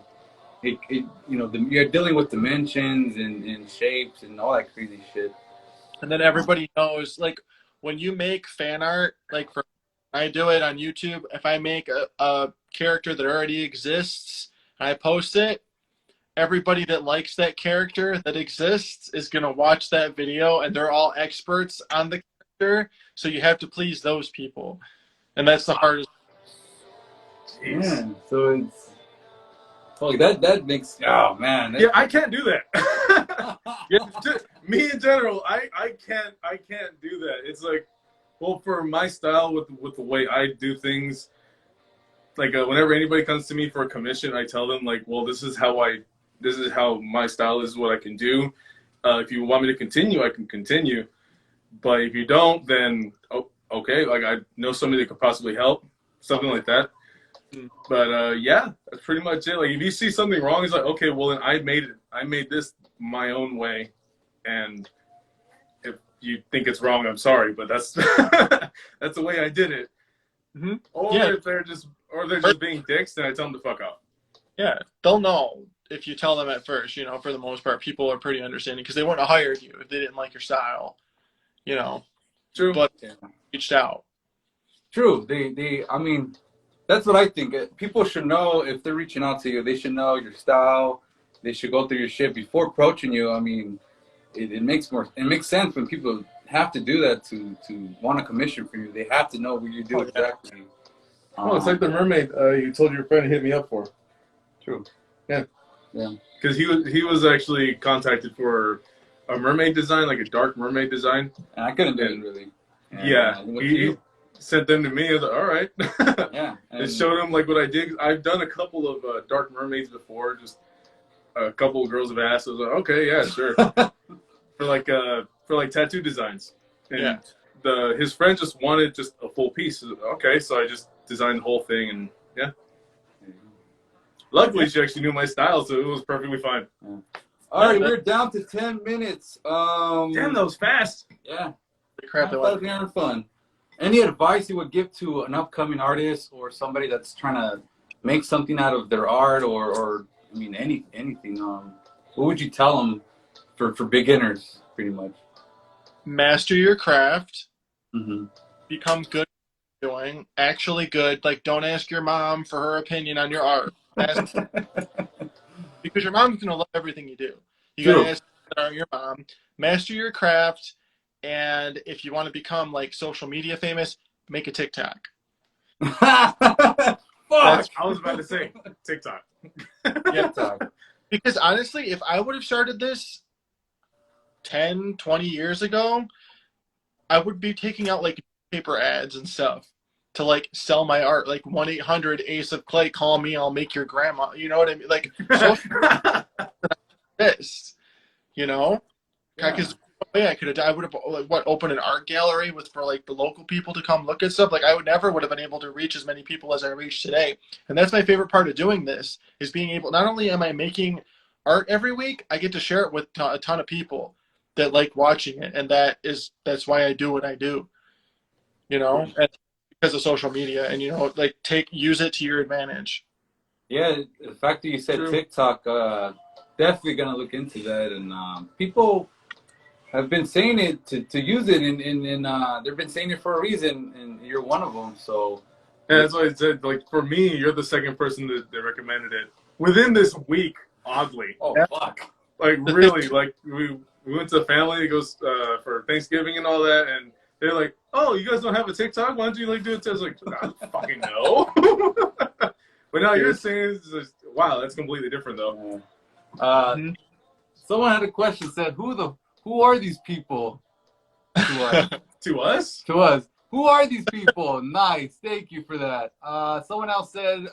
it you're dealing with dimensions and shapes and all that crazy shit. And then everybody knows, like, when you make fan art, like, I do it on YouTube. If I make a character that already exists and I post it, everybody that likes that character that exists is going to watch that video, and they're all experts on the character. So you have to please those people. And that's the hardest. Yeah, so it's... Oh, that makes... Oh, man. Yeah, I can't do that. Me in general, I can't do that. It's like, well, for my style with the way I do things, like whenever anybody comes to me for a commission, I tell them like, well, this is how my style is, what I can do. If you want me to continue, I can continue. But if you don't, then okay, like I know somebody that could possibly help, something like that. But yeah, that's pretty much it. Like if you see something wrong, it's like, okay, well then I made this my own way, and if you think it's wrong, I'm sorry, but that's that's the way I did it. Mm-hmm. Or if they're just being dicks, then I tell them to fuck off. Yeah, they'll know if you tell them at first. You know, for the most part, people are pretty understanding because they wouldn't have hired you if they didn't like your style. You know, true. But reached out. True. I mean, that's what I think. People should know if they're reaching out to you. They should know your style. They should go through your shit before approaching you. I mean, it makes sense when people have to do that to want a commission from you. They have to know what you do exactly. Oh, it's like the mermaid you told your friend to hit me up for. True. Yeah. Yeah. Because he was actually contacted for a mermaid design, like a dark mermaid design. And I couldn't do it really. Yeah. He sent them to me. I was like, all right. Yeah. And showed him like what I did. I've done a couple of dark mermaids before. Just a couple of girls have asked. I was like, okay, yeah, sure. for like tattoo designs. And his friend just wanted just a full piece. Okay, so I just designed the whole thing, and yeah. Luckily, she actually knew my style, so it was perfectly fine. Yeah. All right, we're down to 10 minutes. Damn, that was fast. Yeah. Crap, that was having fun. Any advice you would give to an upcoming artist or somebody that's trying to make something out of their art or I mean, anything. What would you tell them for beginners, pretty much? Master your craft. Mm-hmm. Become good at doing. Actually good. Like, don't ask your mom for her opinion on your art. Because your mom's going to love everything you do. You got to ask your mom. Master your craft. And if you want to become, like, social media famous, make a TikTok. Fuck! I was about to say TikTok. TikTok. Because honestly, if I would have started this 10, 20 years ago, I would be taking out like paper ads and stuff to like sell my art. Like 1-800 Ace of Clay, call me, I'll make your grandma. You know what I mean? Like this, you know? Because I would have opened an art gallery for like the local people to come look at stuff. Like I would have been able to reach as many people as I reach today. And that's my favorite part of doing this, is being able, not only am I making art every week, I get to share it with a ton of people that like watching it. And that's why I do what I do, you know, and because of social media, and, you know, like use it to your advantage. Yeah. The fact that you said TikTok, definitely going to look into that. And people have been saying it to use it, and they've been saying it for a reason, and you're one of them. So yeah, that's what I said. Like for me, you're the second person that recommended it within this week. Oddly, fuck! Like really, like we went to the family. It goes for Thanksgiving and all that, and they're like, "Oh, you guys don't have a TikTok? Why don't you like do it?" I was like, "I don't fucking know." But now you're saying, it's just, wow, that's completely different though. Someone had a question. Said, "Who are these people?" To us. To us? To us. Who are these people? Nice. Thank you for that. Someone else said,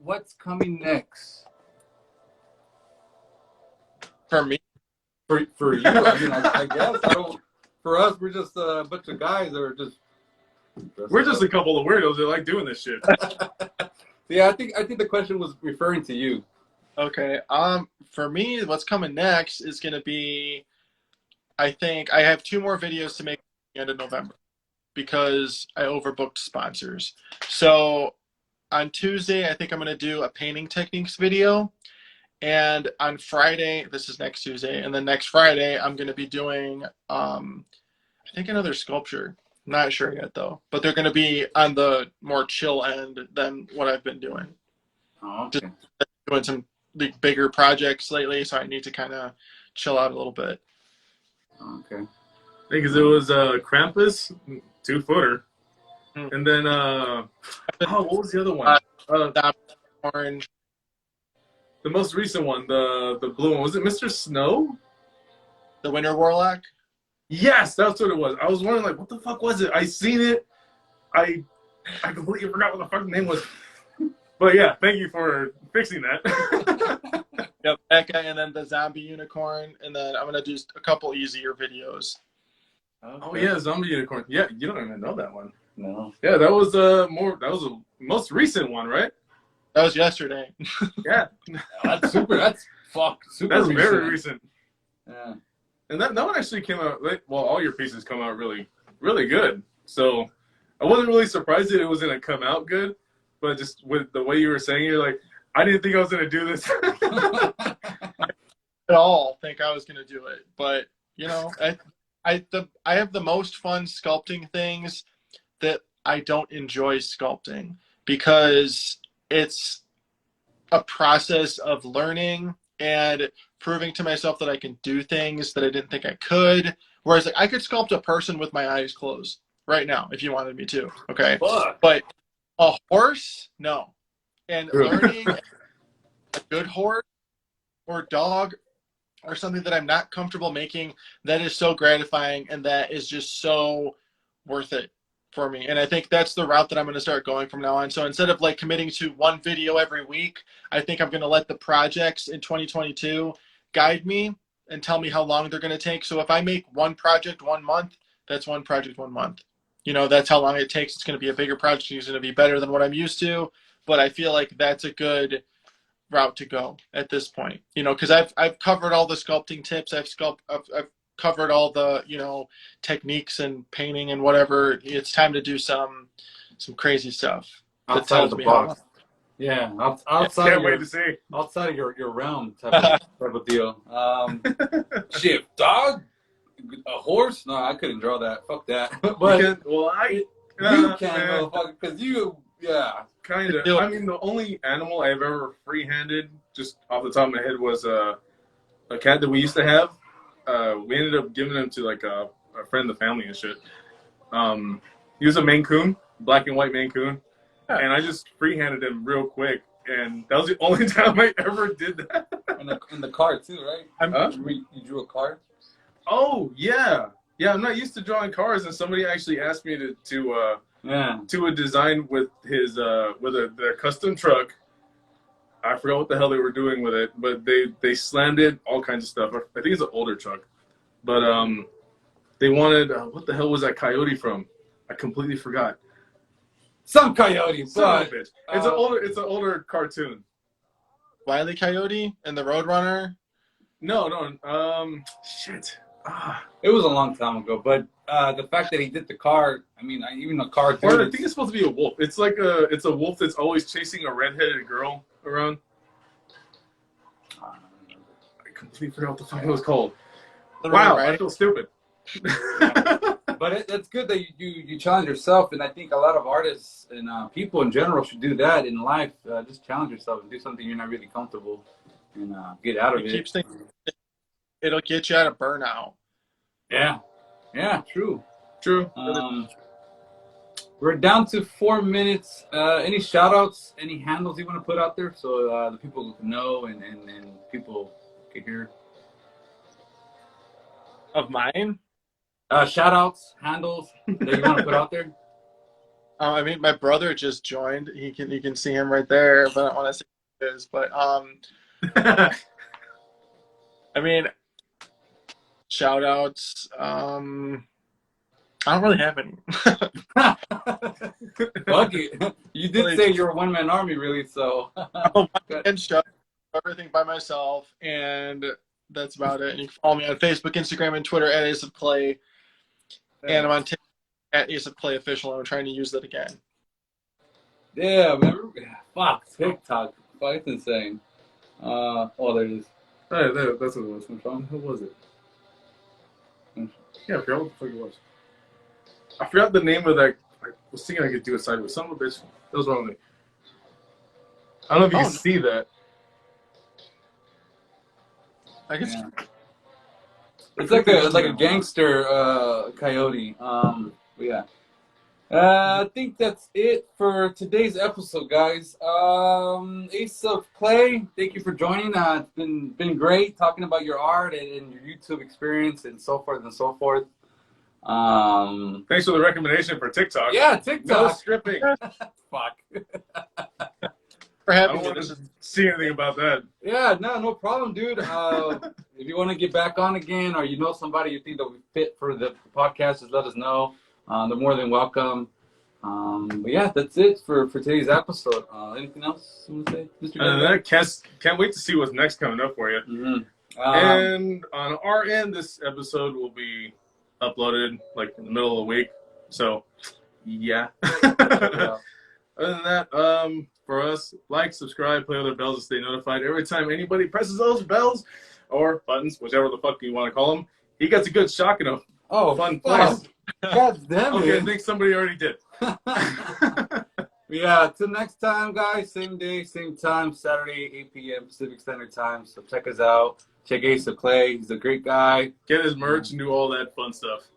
"What's coming next?" For me? For you? I mean, I guess. For us, we're just a bunch of guys that are just. We're just a couple of weirdos that like doing this shit. Yeah, I think the question was referring to you. Okay. For me, what's coming next is going to be, I think I have 2 more videos to make at the end of November because I overbooked sponsors. So on Tuesday, I think I'm going to do a painting techniques video. And on Friday, this is next Tuesday, and then next Friday, I'm going to be doing, I think, another sculpture. Not sure yet, though. But they're going to be on the more chill end than what I've been doing. Oh, okay. Just doing some bigger projects lately, so I need to kind of chill out a little bit. Okay. Because it was Krampus, 2-footer. And then, what was the other one? Orange. The most recent one, the blue one. Was it Mr. Snow? The Winter Warlock? Yes, that's what it was. I was wondering, like, what the fuck was it? I seen it. I completely forgot what the fucking name was. But yeah, thank you for fixing that. Yep, that guy, and then the zombie unicorn, and then I'm gonna do a couple easier videos. Okay. Oh yeah, zombie unicorn. Yeah, you don't even know that one. No. Yeah, that was the most recent one, right? That was yesterday. Yeah. That's super. That's super. That's recent. very recent. Yeah. And that one actually came out. Well, all your pieces come out really, really good. So I wasn't really surprised that it was gonna come out good, but just with the way you were saying, you're like, I didn't think I was gonna do this. At all think I was gonna do it, but you know, I have the most fun sculpting things that I don't enjoy sculpting because it's a process of learning and proving to myself that I can do things that I didn't think I could. Whereas like, I could sculpt a person with my eyes closed right now if you wanted me to. Okay, but a horse, no. And learning a good horse or dog or something that I'm not comfortable making, that is so gratifying, and that is just so worth it for me. And I think that's the route that I'm going to start going from now on. So instead of like committing to one video every week, I think I'm going to let the projects in 2022 guide me and tell me how long they're going to take. So if I make one project 1 month, that's one project 1 month. You know, that's how long it takes. It's going to be a bigger project. It's going to be better than what I'm used to. But I feel like that's a good route to go at this point. You know, because I've covered all the sculpting tips. I've covered all the, you know, techniques and painting and whatever. It's time to do some crazy stuff. Outside of the box. Yeah, Can't wait to see. outside of your realm type of deal. Shit, dog, a horse? No, I couldn't draw that. Fuck that. But You can, motherfucker, because you, yeah. Kind of. I mean, the only animal I've ever free-handed, just off the top of my head, was a cat that we used to have. We ended up giving him to like a friend of the family and shit. He was a Maine Coon, black and white Maine Coon, and I just free-handed him real quick, and that was the only time I ever did that. In the card too, right? You drew a card. Oh yeah. I'm not used to drawing cars, and somebody actually asked me to a design with his their custom truck. I forgot what the hell they were doing with it, but they slammed it, all kinds of stuff. I think it's an older truck, but they wanted what the hell was that coyote from? I completely forgot. Some coyote, Son of a bitch. It's an older cartoon. Wile E. Coyote and the Roadrunner. No, shit. It was a long time ago, but the fact that he did the card, I mean, even the card. Or I think it's supposed to be a wolf. It's like it's a wolf that's always chasing a redheaded girl around. I completely forgot what the fuck it was called. Wow, I feel stupid. But that's good that you challenge yourself, and I think a lot of artists and people in general should do that in life. Just challenge yourself and do something you're not really comfortable, and get out of it. It'll get you out of burnout. Yeah, true. We're down to 4 minutes. Any shout outs, any handles you want to put out there so the people know and people can hear? Of mine? Shout outs, handles that you want to put out there? I mean, my brother just joined. You can see him right there, but I don't want to say who it is. But I mean, shout outs. I don't really have any. Fuck it. You did say you're a one-man army, really, so. And shout everything by myself, and that's about it. And you can follow me on Facebook, Instagram, and Twitter at Ace of Clay. And I'm on TikTok at Ace of Clay Official. I'm trying to use that again. Yeah, remember? Fuck, TikTok. Fuck, it's insane. Oh, there it is. Hey, that's what it was. Who was it? Yeah, I forgot what the fuck it was. I forgot the name of that. I was thinking I could do it sideways. Son of a bitch. That was wrong with me. I don't know if you can see that. I guess. Yeah. It's like a gangster coyote. But yeah. I think that's it for today's episode, guys. Ace of Clay, thank you for joining. It's been great talking about your art and your YouTube experience and so forth and so forth. Thanks for the recommendation for TikTok. Yeah, TikTok. No stripping. Fuck. For having I don't want to see anything about that. Yeah, no problem, dude. If you want to get back on again, or you know somebody you think that would fit for the podcast, just let us know. They're more than welcome. But yeah, that's it for today's episode. Anything else you want to say, Mr. Can't wait to see what's next coming up for you. Mm-hmm. And on our end, this episode will be uploaded like in the middle of the week. So, yeah. Yeah. Other than that, for us, like, subscribe, play other bells to stay notified. Every time anybody presses those bells or buttons, whichever the fuck you want to call them, he gets a good shock in a fun place. God damn it. Okay, I think somebody already did. Yeah, till next time, guys. Same day, same time, Saturday, 8 p.m. Pacific Standard Time. So check us out. Check Ace of Clay. He's a great guy. Get his merch and do all that fun stuff.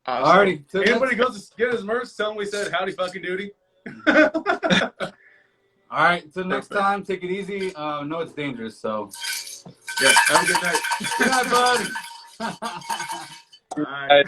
Alrighty. Anybody goes to get his merch, tell him we said howdy fucking doody. Alright, until next time, take it easy. No, it's dangerous, so. Yeah, have a good night. Good night, buddy. Bye.